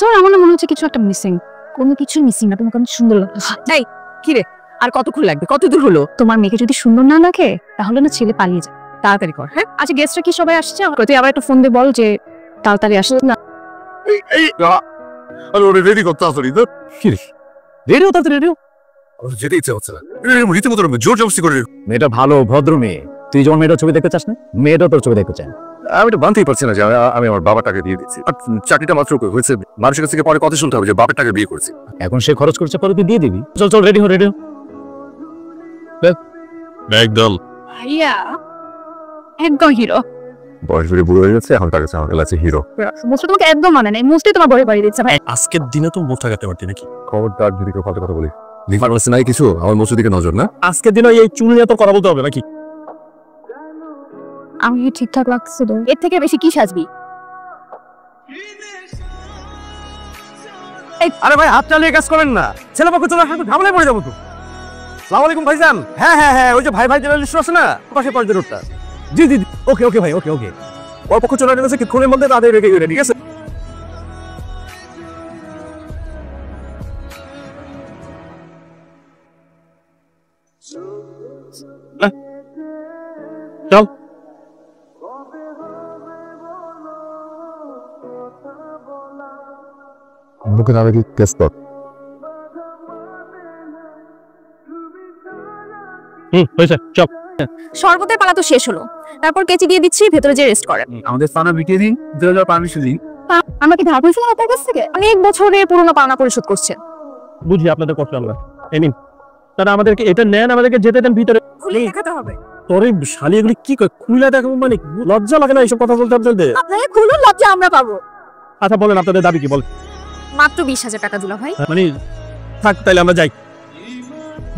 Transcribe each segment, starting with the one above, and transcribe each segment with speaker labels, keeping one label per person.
Speaker 1: তোমার আমার মনে হচ্ছে কিছু একটা মিসিং। কোনো কিছু মিসিং না, তোমাকে সুন্দর লাগছে।
Speaker 2: এই কি রে, আর কতক্ষণ লাগবে? কত দূর হলো?
Speaker 1: তোমার মেয়েকে যদি সুন্দর না লাগে তাহলে না ছেলে পালিয়ে যায়।
Speaker 2: তাড়াতাড়ি কর। হ্যাঁ
Speaker 1: আচ্ছা গেস্টরা কি সবাই আসছে? তুই আবার একটা ফোন দিয়ে বল যে তাড়াতাড়ি আসছে না।
Speaker 3: রেডি করতে আসলি তো কি রে?
Speaker 2: রেডিও তাতে রেডিও
Speaker 3: যেতে ইচ্ছে হচ্ছে না, রীতিমতো জোর জবরদস্তি করে।
Speaker 4: মেয়েটা ভালো ভদ্র মেয়ে, তুই যখন মেয়েটার ছবি দেখতে চাস না, মেয়েটা তোর ছবি দেখতে চায়।
Speaker 3: আমি তো মানতেই পারছি না যে আমি আমার বাবার টাকা দিয়ে দিচ্ছি। আর চাকরিটা মাত্র হয়েছে, মানুষের কাছ থেকে পরে কথা শুনতে হবে যে বাবার টাকা বিয়ে করছি।
Speaker 4: এখন সে খরচ করছে, পরে তুই দিয়ে দিবি। চল চল রেডি হো, রেডি হো।
Speaker 3: একদম
Speaker 1: ভাইয়া একদম হিরো।
Speaker 3: বয়স বেড়ে বুড়ো হয়ে গেছে, এখন তার কাছে আমার কাছে হিরো।
Speaker 1: মোস্ট তোমাকে একদম মানে নাই, মোস্টই তোমার বড় বাড়ি দিচ্ছে ভাই।
Speaker 5: আজকের দিনে তো মুখ থাকাতে পারতি নাকি?
Speaker 3: খবরদার যদি কেউ ফালতু কথা বলি। লিফার বলছে নাই কিছু, আমার মসুর দিকে নজর না।
Speaker 5: আজকের দিনে এই চুল নিয়ে তো কথা বলতে হবে নাকি?
Speaker 1: আমি ঠিকঠাক লাগছিল, এর থেকে বেশি কি সাজবি?
Speaker 5: আরে ভাই হাত চালিয়ে কাজ করেন না, ছেলে পক্ষ চলে আসলে ঝামেলায় পড়ে যাবো তো। সালাম আলাইকুম ভাইজান। হ্যাঁ হ্যাঁ হ্যাঁ, ওই যে ভাই ভাই জেনারেল স্টোর আছে না, পাশে পাশে রোডটা। জি জি ওকে ওকে ভাই, ওকে ওকে। ওর পক্ষ চলে আসছে কিছুক্ষণের মধ্যে, তাদের রেখে গেলে ঠিক আছে। চল
Speaker 3: মুখে না দেখি কেস কর।
Speaker 5: হয়েছে, চল।
Speaker 1: শরবতের পালা তো শেষ হলো, তারপর কেচি দিয়ে দিচ্ছি, ভেতরে যে রেস্ট করেন।
Speaker 4: আমাদের পানা বিটিয়ে দিন, 2000 পারমিশন দিন।
Speaker 1: আমরা কি ধার করেছিলাম আপনার কাছ থেকে? অনেক বছরের পুরনো পাওনা পরিশোধ করছেন।
Speaker 5: বুঝি আপনাদের কষ্ট আমরা। এই নিন, তারা আমাদেরকে এটা নেন, আমাদেরকে যেতে দেন ভিতরে।
Speaker 1: খুলে দেখাতে হবে।
Speaker 5: তোরে শালি এগুলি কি কয়? খুলে দেখাবো মানে? লজ্জা লাগে না এইসব কথা বলতে আপনাদের?
Speaker 1: আপনারা খুলুন, লজ্জা আমরা পাবো।
Speaker 5: আচ্ছা বলেন আপনাদের দাবি কি? বল।
Speaker 1: মাত্র 20,000 টাকা দুলা ভাই।
Speaker 5: মানে থাক, তাইলে আমরা যাই।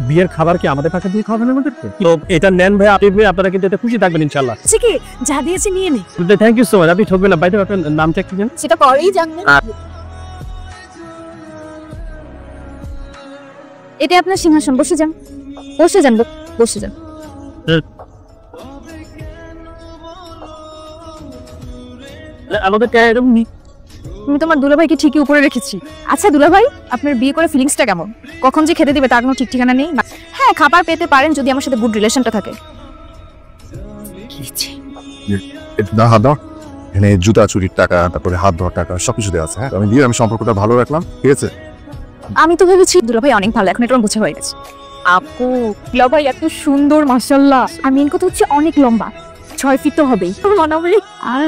Speaker 5: বিয়ের খাবার কি আমাদের টাকা দিয়ে খাওয়াবেন আমাদেরকে? তো এটা নেন ভাই, আপনি আপনারা কিন্তু এতে খুশি থাকবেন ইনশাআল্লাহ।
Speaker 1: আচ্ছা কি যা দিয়েছি নিয়ে নে।
Speaker 5: Thank you so much. আপনি ঠকবেন না। বাইরে আপনার নামটা একটু জানেন?
Speaker 1: সেটা পরেই জানবেন। এটা আপনার সিংহাসন, বসে যান, বসে যান, বসে যান।
Speaker 5: আমাদের এরকম নি।
Speaker 1: তুমি তোমার দুলাভাইকে ঠিকই উপরে রেখেছি। আচ্ছা দুলাভাই, আপনার বিয়ে করে ফিলিংসটা কেমন? কখন যে খেতে দিবে তার কোনো ঠিক ঠিকানা নেই। হ্যাঁ, খাবার পেতে পারেন যদি আমার সাথে গুড রিলেশনটা থাকে।
Speaker 3: হাত ধর, এখানে জুতা চুরির টাকা, তারপরে হাত ধোয়ার টাকা সবকিছু দেওয়া আছে। হ্যাঁ, আমি দিয়ে আমি সম্পর্কটা ভালো রাখলাম, ঠিক আছে?
Speaker 1: আমি তো ভেবেছি দুলাভাই অনেক ভালো, এখন এটা আমার বুঝে হয়ে গেছে। আপু দুলাভাই এত সুন্দর মাশাআল্লাহ, আর মেন কথা হচ্ছে অনেক লম্বা, 6 ফিট তো হবেই। আর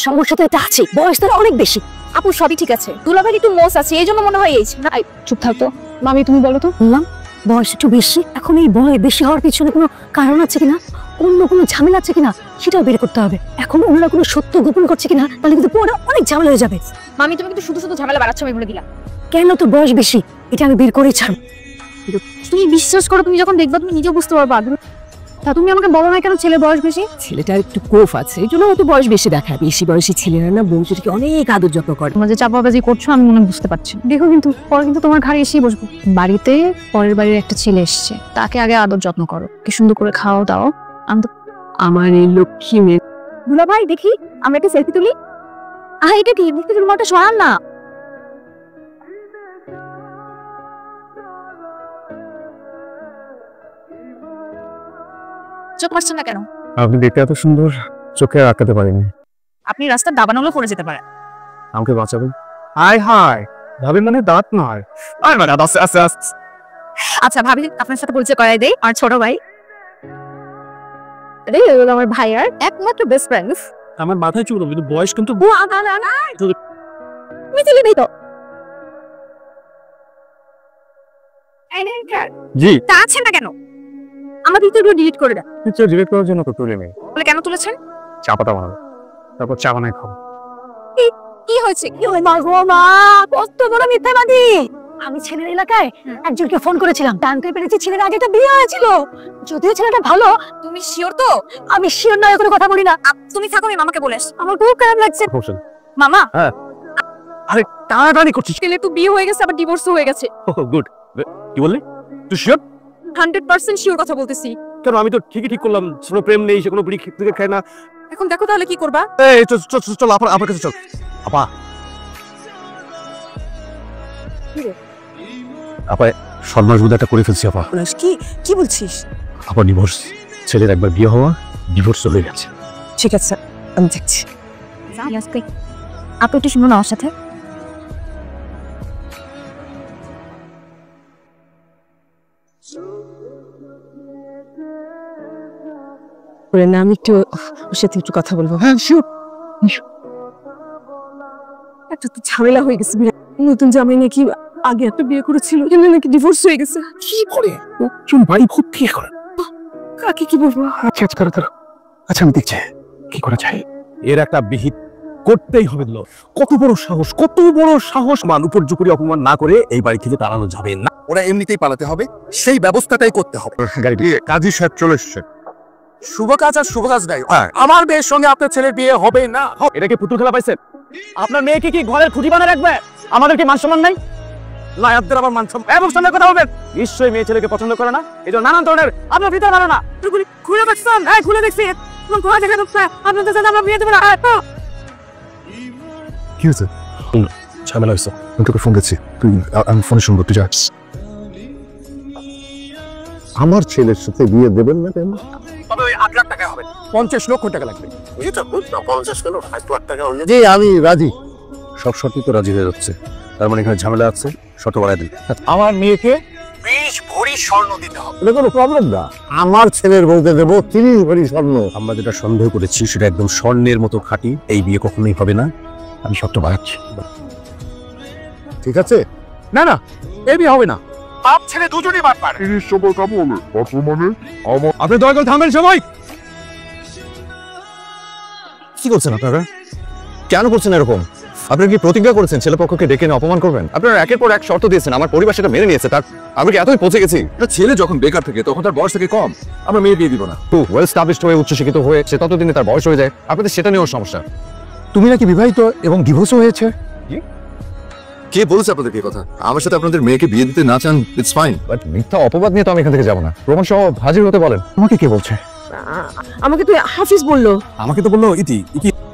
Speaker 1: সমস্যা তো এটা আছে, বয়স তো অনেক বেশি। আপু সবই ঠিক আছে, দুলাভাই একটু মোস আছে, এই জন্য মনে হয় এই না। চুপ থাকতো মামি, তুমি বলো তো। বললাম বয়স একটু বেশি, এখন এই বয়স বেশি হওয়ার পিছনে কোনো কারণ আছে কিনা, অন্য কোনো ঝামেলা আছে কিনা সেটাও বের করতে হবে। এখন অন্য কোনো সত্য গোপন করছে কিনা, তাহলে কিন্তু পরে অনেক ঝামেলা হয়ে যাবে। মামি তুমি কিন্তু শুধু শুধু ঝামেলা বাড়াচ্ছ, আমি বলে দিলাম। কেন, তোর বয়স বেশি, এটা আমি বের করেই ছাড়ব। তুমি বিশ্বাস করো, তুমি যখন দেখবা তুমি নিজেও বুঝতে পারবা। তা তুমি আমাকে বলো না কেন ছেলের বয়স বেশি?
Speaker 2: ছেলেটার একটু কোফ আছে, এই জন্য একটু বয়স বেশি দেখায়। বেশি বয়সী ছেলেরা না বংশীকে অনেক আদর যত্ন করে।
Speaker 1: তোমরা যে চাপাবাজি করছো আমি মনে বুঝতে পারছি। দেখো কিন্তু পরে কিন্তু তোমার ঘাড়ে এসেই বসবো। বাড়িতে পরের বাড়ির একটা ছেলে এসছে, তাকে আগে আদর যত্ন করো, কি সুন্দর করে খাওয়াও দাও।
Speaker 2: আমার এই লক্ষ্মী মেয়ে।
Speaker 1: দুলা ভাই দেখি আমরা একটা সেলফি তুলি। এটা কি দেখতে তোমারটা সরান না। চোখ মারছেন না কেন?
Speaker 3: আপনি দেখতে এত সুন্দর, চোখে আটকাতে পারিনি।
Speaker 1: আপনি রাস্তার দাবানলে পড়ে যেতে পারেন।
Speaker 3: আমাকে বাঁচাবেন? হাই হাই ভাবি, মানে দাঁত নয়।
Speaker 1: আচ্ছা ভাবি, আপনার সাথে পরিচয় করাই দেই, আমার ছোট ভাই। আমার ভাই আর একমাত্র বেস্ট ফ্রেন্ড।
Speaker 5: আমার মাথায় চুল, কিন্তু বয়স কিন্তু
Speaker 1: মিছিলে নেই তো।
Speaker 5: জি
Speaker 1: তা আছেন না কেন? আমার ভিডিওগুলো ডিলিট করে দাও।
Speaker 3: পিকচার ডিলিট করার জন্য তো তুলে নেই।
Speaker 1: বলে কেন তুলেছেন?
Speaker 3: চা পাতা বানাবো, তারপর চা বানাই খাবো।
Speaker 1: কি হয়েছে? কি হয় মা গো মা, কত বড় মিথ্যাবাদী। আমি ছেলের এলাকায় একজনকে ফোন করেছিলাম, জানতে পেরেছি ছেলের আগে একটা বিয়ে হয়েছিল। যদিও ছেলেটা ভালো। তুমি শিওর তো? আমি শিওর নয়, কোনো কথা বলি না। তুমি থাকো, আমি মামাকে বলে আসি। আমার খুব খারাপ লাগছে। মামা,
Speaker 5: হ্যাঁ আরে টানাটানি করছিস?
Speaker 1: ছেলে তো বিয়ে হয়ে গেছে, আবার ডিভোর্সও হয়ে গেছে।
Speaker 5: গুড। কি বললি তুই? শিওর?
Speaker 1: 100% শিওর কথা বলতেছি।
Speaker 5: কেন, আমি তো ঠিকই ঠিক করলাম, কোনো প্রেম নেই, সে কোনো বিড়ি থেকে খায় না।
Speaker 1: এখন দেখো তাহলে কি করবা।
Speaker 5: এই চল চল চল, আপা কাছে চল। আপা
Speaker 4: আপা 7 মাস বোধ একটা করে ফেলছি আপা।
Speaker 2: কি কি বলছিস?
Speaker 4: আপা ডিভোর্স, ছেলের একবার বিয়ে হওয়া, ডিভোর্স চলে গেছে।
Speaker 2: ঠিক আছে, আমি দেখছি।
Speaker 1: আপনি একটু শুনুন আমার সাথে।
Speaker 2: না আমি একটু ওর সাথে একটু কথা বলবো।
Speaker 3: হ্যাঁ শিওর।
Speaker 2: একটা তো ঝামেলা হয়ে গেছে। নতুন জামাই নাকি আগে একটা বিয়ে করেছিল, কিন্তু নাকি ডিভোর্স হয়ে গেছে।
Speaker 3: কি বলে? একজন বাড়ি ভর্তি এখন।
Speaker 2: কাকে কি বলবো?
Speaker 3: আচ্ছা আচ্ছা আমি দেখছি কি করা যায়।
Speaker 5: এর একটা বিহিত করতেই হবে। কত বড় সাহস! মান উপর্যুপরি অপমান না করে এই বাড়ি থেকে তাড়ানো যাবে না।
Speaker 3: ওরা এমনিতেই পালাতে হবে, সেই ব্যবস্থাটাই করতে হবে। গাড়িটি কাজী সাহেব চলে এসেছে।
Speaker 5: শুভ কাজ আর শুভ কাজ নাই। আমার মেয়ের সঙ্গে আপনার ছেলের বিয়ে হবে না। এটা কি পুতুল খেলা পাইছেন? আপনার মেয়েকে কি ঘরের খুঁটি বানা রাখবে? আমাদের কি মান সম্মান নাই? লায়াতদের আবার মান সম্মান এবং সামনে কথা বলবেন। নিশ্চয়ই মেয়ে ছেলেকে পছন্দ করে না, এই জন্য নানান ধরনের আপনার ভিতরে ভালো না। খুলে দেখছেন? হ্যাঁ খুলে দেখছি। ঘরে দেখা যাচ্ছে আপনাদের সাথে আমরা বিয়ে দেবো না।
Speaker 3: কি হয়েছে? ঝামেলা হয়েছে। আমি তোকে ফোন দিচ্ছি, আমি ফোনে শুনবো, তুই যাস। আমার ছেলের সাথে বিয়ে দেবেন না কেন?
Speaker 5: তবে ওই 8 লাখ টাকা হবে, 50 লক্ষ টাকা লাগবে।
Speaker 3: জি আমি রাজি। সব শর্তই তো রাজি হয়ে যাচ্ছে, তার মানে এখানে ঝামেলা আছে, শর্ত বাড়াই দিন।
Speaker 5: আমার মেয়েকে 20 ভরি স্বর্ণ দিতে হবে।
Speaker 3: এটা কোনো প্রবলেম না, আমার ছেলের বলতে দেবো 30 ভরি স্বর্ণ। আমরা যেটা সন্দেহ করেছি সেটা একদম স্বর্ণের মতো খাঁটি। এই বিয়ে কখনোই হবে না, আমি শর্ত বাড়াচ্ছি। ঠিক আছে?
Speaker 5: না না, এই বিয়ে হবে না। বাপ ছেলে দুজনেই বাদ পারে। আপনি দয়া করে থামবেন সবাই।
Speaker 3: কি করছেন আপনারা? কেন করছেন এরকম? আপনারা কি প্রতিজ্ঞা করেছেন ছেলেপক্ষকে ডেকে এনে অপমান করবেন? আপনারা একের পর এক শর্ত দিয়েছেন, আমার পরিবার সেটা মেনে নিয়েছে। তার আমরা কি এতই পৌঁছে গেছি? ছেলে যখন বেকার থাকে তখন তার বয়স থেকে কম, আমরা মেয়ে দিয়ে দিব না। ওয়েল স্টাবলিশড হয়ে উচ্চশিক্ষিত হয়ে সে ততদিনে তার বয়স হয়ে যায়, আপনাদের সেটা নিয়েও সমস্যা। তুমি নাকি বিবাহিত এবং ডিভোর্সও হয়েছে? কে বলছে আপনাদের এই কথা? আমার সাথে আপনাদের মেয়েকে বিয়ে দিতে না চান, ইটস ফাইন, বাট মিথ্যা অপবাদ নিয়ে তো আমি এখান থেকে যাব না। প্রমাণ সহ হাজির হতে বলেন। আমাকে কে বলছে?
Speaker 2: আমাকে তো হাফিজ বললো।
Speaker 5: আমাকে তো বললো ইতি।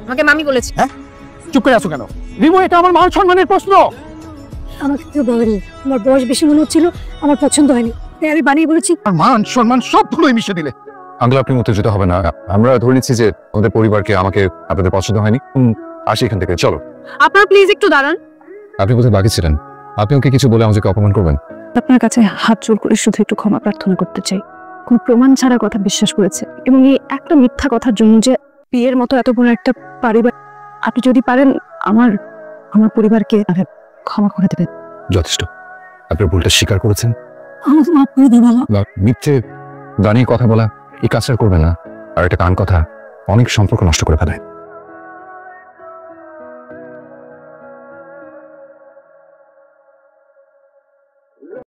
Speaker 1: আমাকে মামি বলেছে।
Speaker 5: হ্যাঁ চুপ করে আছো কেন? রিমো, এটা আমার মান সম্মানের প্রশ্ন।
Speaker 1: আমাকে কেউ বলেনি, আমার বয়স বেশি মনে হচ্ছিল, আমার পছন্দ হয়নি, তাই আমি বানিয়ে বলেছি।
Speaker 3: আর মান সম্মান সবগুলোই মিশে দিলে। আঙ্কেল আপনি উত্তেজিত হবে না, আমরা ধরে নিচ্ছি যে আমাদের পরিবারকে আমাকে আপনাদের পছন্দ হয়নি। আসি এখান থেকে, চলো।
Speaker 1: আপনারা প্লিজ একটু দাঁড়ান।
Speaker 3: আপনি বোধহয় বাকি ছিলেন, আপনি ওকে কিছু বলে আমাকে অপমান করবেন?
Speaker 1: আপনার কাছে হাত জোর করে শুধু একটু ক্ষমা প্রার্থনা করতে চাই। কোন প্রমাণ ছাড়া কথা বিশ্বাস করেছে, এবং এই একটা মিথ্যা কথার জন্য যে বিয়ের মতো এত বড় একটা পরিবার, আপনি যদি পারেন আমার পরিবারকে ক্ষমা করে দেবেন।
Speaker 3: যথেষ্ট, আপনার ভুলটা স্বীকার করেছেন।
Speaker 1: আমাকে মাফ করে দেবেন।
Speaker 3: মিথ্যে দাঁড়িয়ে কথা বলা এই কাজটা করবেন না। আর একটা কান কথা অনেক সম্পর্ক নষ্ট করে ফেলে।